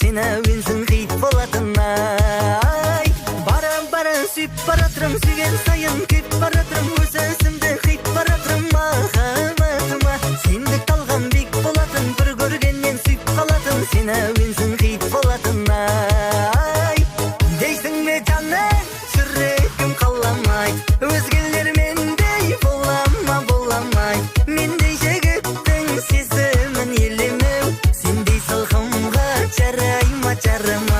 сен әуенсің хит болатын ай. Бара сүйіп баратырым, сүйген сайын күйіп баратырым, өз өзімді хит баратырым махаббатыма. Сендік талғам бек болатын, бір көргеннен сүйіп қалатын, сен әуенсің хит болатын ай. Дейсің бе жаным, жүрегім қаламай, өзгелер мендей боламай. Мендей жігіттің сезімін елемеу, сендей салқынға жарайма.